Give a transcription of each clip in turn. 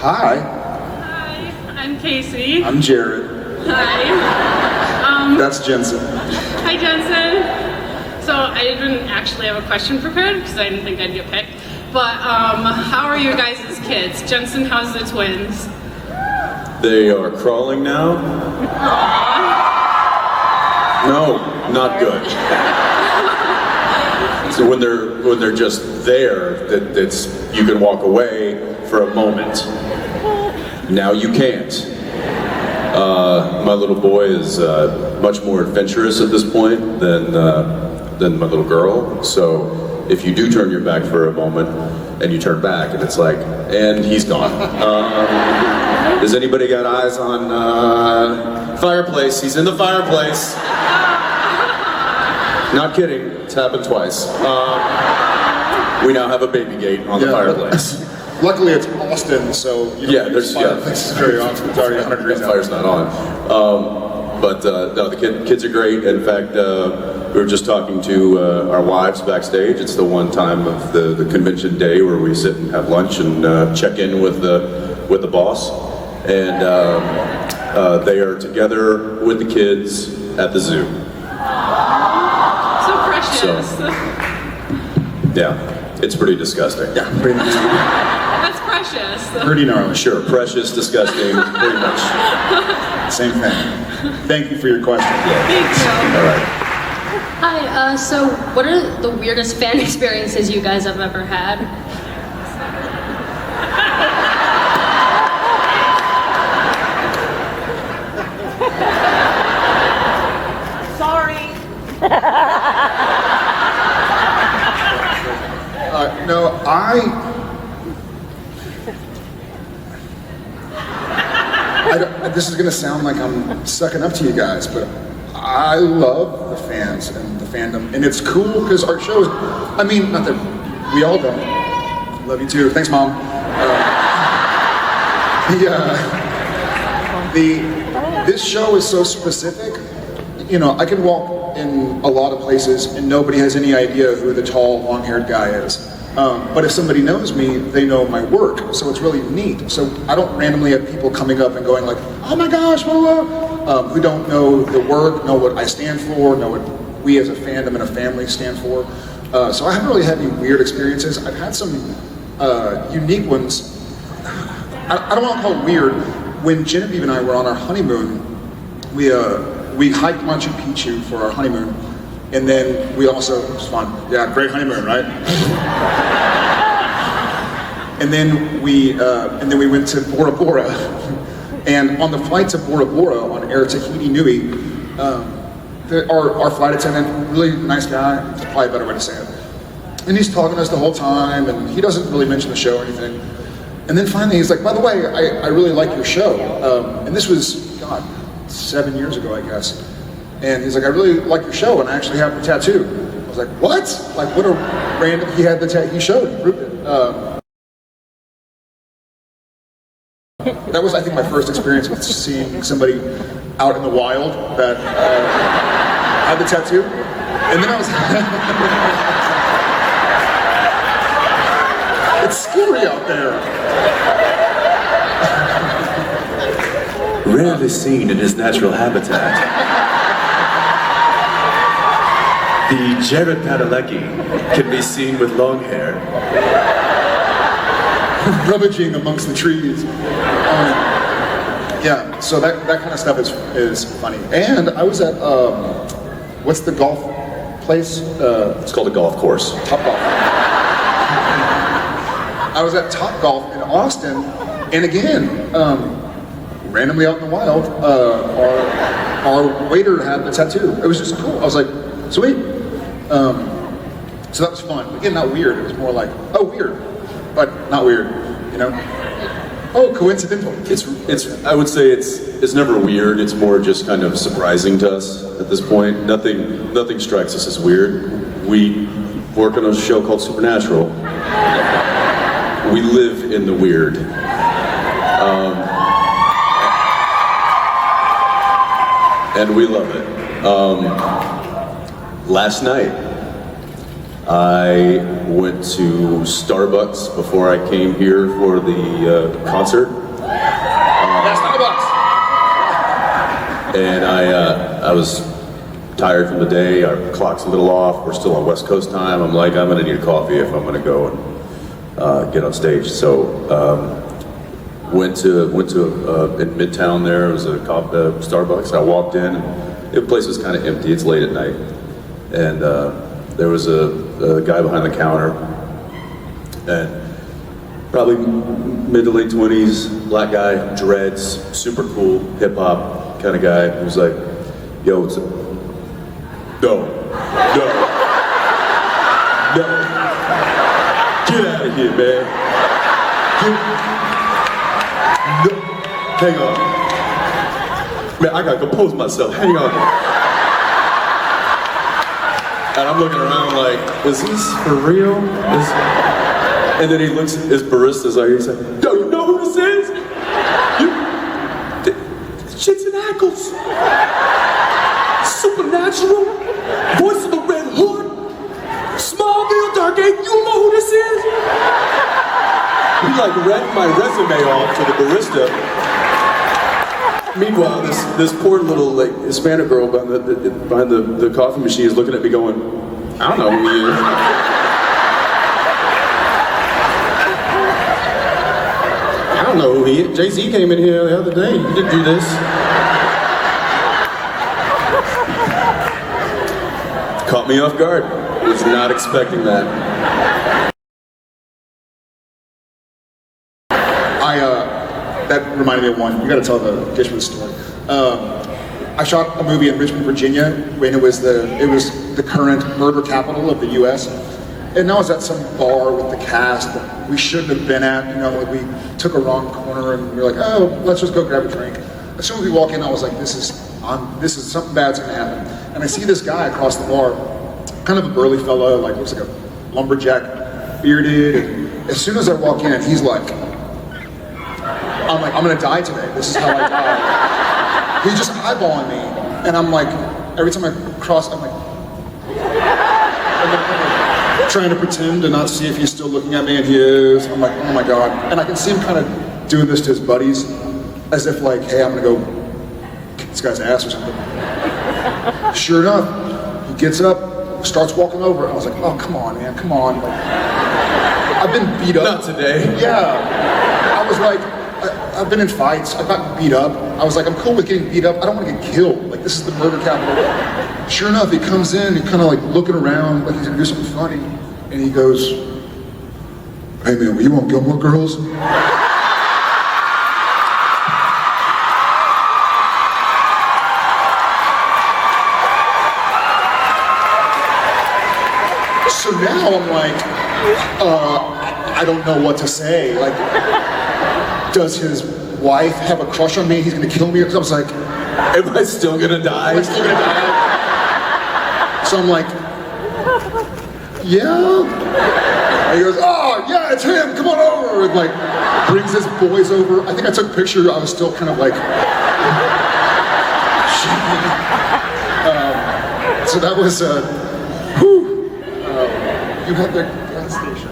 Hi. Hi, I'm Casey. I'm Jared. Hi. That's Jensen. Hi, Jensen. So I didn't actually have a question prepared because I didn't think I'd get picked. But how are you guys as kids? Jensen, how's the twins? They are crawling now? No, not good. So when they're just there, that's you can walk away for a moment. Now you can't. My little boy is much more adventurous at this point than my little girl. So if you do turn your back for a moment and you turn back and it's like, and he's gone. Does anybody got eyes on fireplace? He's in the fireplace. Not kidding, it's happened twice. We now have a baby gate on the fireplace. Luckily it's Austin, so you don't use fireplaces very often. It's already 100 degrees The out. fire's not on. But no, the kids are great. In fact, we were just talking to our wives backstage. It's the one time of the convention day where we sit and have lunch and check in with the boss. And they are together with the kids at the zoo. So precious. So, yeah, it's pretty disgusting. Yeah, pretty much. That's precious. Pretty gnarly. Sure, precious, disgusting, pretty much. Same thing. Thank you for your question. Thank you. All right. Hi, so what are the weirdest fan experiences you guys have ever had? Sorry. No, this is gonna sound like I'm sucking up to you guys, but I love the fans and the fandom, and it's cool because our show is, I mean, not that we all don't. Love you too. Thanks, Mom. This show is so specific. You know, I can walk in a lot of places and nobody has any idea who the tall, long-haired guy is. But if somebody knows me, they know my work, so it's really neat. So I don't randomly have people coming up and going like, oh my gosh, blah, blah, who don't know the work, know what I stand for, know what we as a fandom and a family stand for. So I haven't really had any weird experiences. I've had some unique ones. I don't want to call it weird. When Genevieve and I were on our honeymoon, we hiked Machu Picchu for our honeymoon, and then we also, it was fun. Yeah, great honeymoon, right? and then we went to Bora Bora, and on the flight to Bora Bora on Air Tahiti Nui, our flight attendant, really nice guy, it's probably a better way to say it, and he's talking to us the whole time, and he doesn't really mention the show or anything. And then finally he's like, by the way, I really like your show. And this was, God, 7 years ago, I guess. And he's like, I really like your show, and I actually have the tattoo. I was like, what? Like, what a random, he had the tattoo, he showed it, he proved it. That was, I think, my first experience with seeing somebody out in the wild that had the tattoo. And then I was, it's scary out there. Rarely seen in his natural habitat. The Jared Padalecki can be seen with long hair. Rummaging amongst the trees. Yeah, so that kind of stuff is funny. And I was at, what's the golf place? It's called a golf course. Top Golf. I was at Top Golf in Austin, and again, randomly out in the wild, our waiter had the tattoo. It was just cool. I was like, sweet. So that was fun. Again, not weird. It was more like, oh, weird, but not weird. You know? Oh, coincidental. It's. I would say it's never weird. It's more just kind of surprising to us at this point. Nothing strikes us as weird. We work on a show called Supernatural. We live in the weird. And we love it. Last night, I went to Starbucks before I came here for the concert. Starbucks. And I was tired from the day. Our clock's a little off. We're still on West Coast time. I'm like, I'm gonna need a coffee if I'm gonna go and get on stage. So went to in Midtown. There was a Starbucks. I walked in, and the place was kind of empty. It's late at night, and there was a guy behind the counter, and probably mid to late 20s, black guy, dreads, super cool, hip hop kind of guy. He was like, "Yo, what's up?" No. Get out of here, man. No. Hang on. Man, I gotta compose myself. Hang on. And I'm looking around like, is this for real? And then he looks at his baristas like, he's like, "Yo, you know who this is? Shits and Ackles. Supernatural. Voice of the Red Hood. Smallville, Dark Age. You know who this is?" He like read my resume off to the barista. Meanwhile, this poor little like Hispanic girl behind the coffee machine is looking at me going, "I don't know who he is." I don't know who he is. Jay-Z came in here the other day. He didn't do this. Caught me off guard. Was not expecting that. That reminded me of one. You got to tell the Gishman story. I shot a movie in Richmond, Virginia, when it was the current murder capital of the U.S. And I was at some bar with the cast that we shouldn't have been at. You know, we took a wrong corner, and we were like, "Oh, let's just go grab a drink." As soon as we walk in, I was like, "This is something bad's gonna happen." And I see this guy across the bar, kind of a burly fellow, like looks like a lumberjack, bearded. And as soon as I walk in, he's like, I'm gonna die today. This is how I die. He's just eyeballing me, and I'm like, every time I cross, I'm like trying to pretend to not see if he's still looking at me, and he is. I'm like, oh my god. And I can see him kind of doing this to his buddies, as if like, hey, I'm gonna go kick this guy's ass or something. Sure enough, he gets up, starts walking over. I was like, oh, come on, man, come on. Like, I've been beat up. Not today. Yeah. I was like, I've been in fights. I've gotten beat up. I was like, I'm cool with getting beat up. I don't want to get killed. Like, this is the murder capital. Sure enough, he comes in, he kind of like looking around like he's gonna do something funny. And he goes, "Hey man, were you on Gilmore Girls?" So now I'm like, I don't know what to say. Like, does his wife have a crush on me? He's gonna kill me? Because I was like, Am I still gonna die? am I still gonna die? So I'm like, yeah. And he goes, oh yeah, it's him. Come on over. And like brings his boys over. I think I took a picture. I was still kind of like. So that was you had the gas station.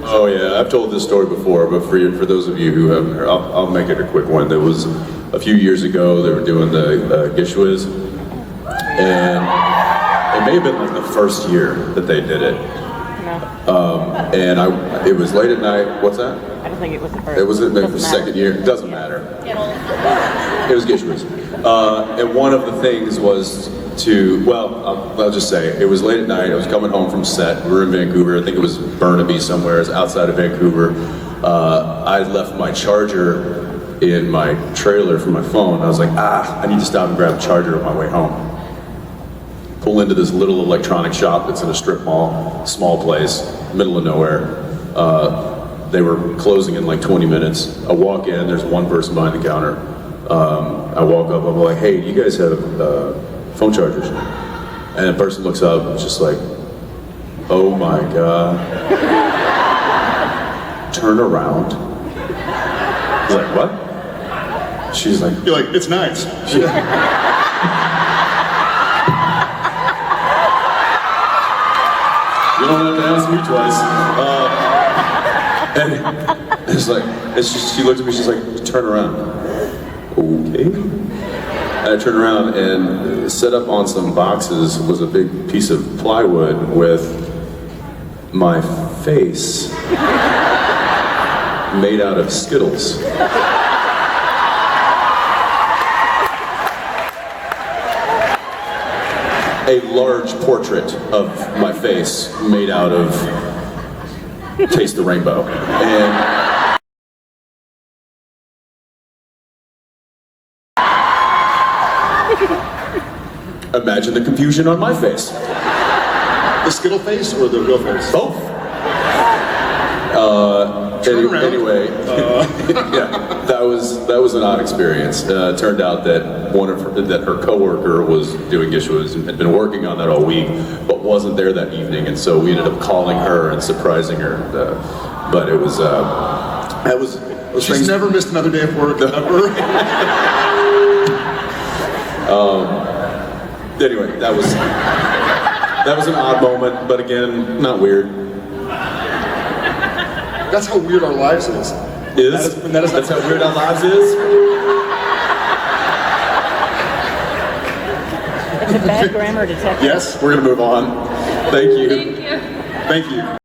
Oh yeah, I've told this story before, but for those of you who haven't heard, I'll make it a quick one. There was a few years ago, they were doing the Gishwiz, and it may have been like the first year that they did it. And it was late at night. What's that? I don't think it was the first. It was the second year. It doesn't matter. It was Gishwiz. And one of the things was I'll just say, it was late at night. I was coming home from set. We were in Vancouver. I think it was Burnaby somewhere. It was outside of Vancouver. I left my charger in my trailer for my phone. I was like, I need to stop and grab a charger on my way home. Pull into this little electronic shop that's in a strip mall, small place, middle of nowhere. They were closing in like 20 minutes. I walk in, there's one person behind the counter. I walk up, I'm like, hey, do you guys have phone chargers? And the person looks up and is just like, oh my God. Turn around. He's like, what? She's like, You're like, it's nice. don't have to ask me twice. And it's like, she looked at me, she's like, turn around. Okay. And I turned around and set up on some boxes was a big piece of plywood with my face made out of Skittles. A large portrait of my face made out of Taste the Rainbow. And imagine the confusion on my face. The Skittle face or the real face? Both. Anyway, yeah, that was an odd experience. Turned out that her coworker was doing dishes and had been working on that all week, but wasn't there that evening, and so we ended up calling her and surprising her. But it was She's never missed another day of work ever. Anyway, that was an odd moment, but again, not weird. That's how weird our lives is. That's how weird our lives is? It's a bad grammar detective. Yes? We're gonna move on. Thank you. Thank you. Thank you.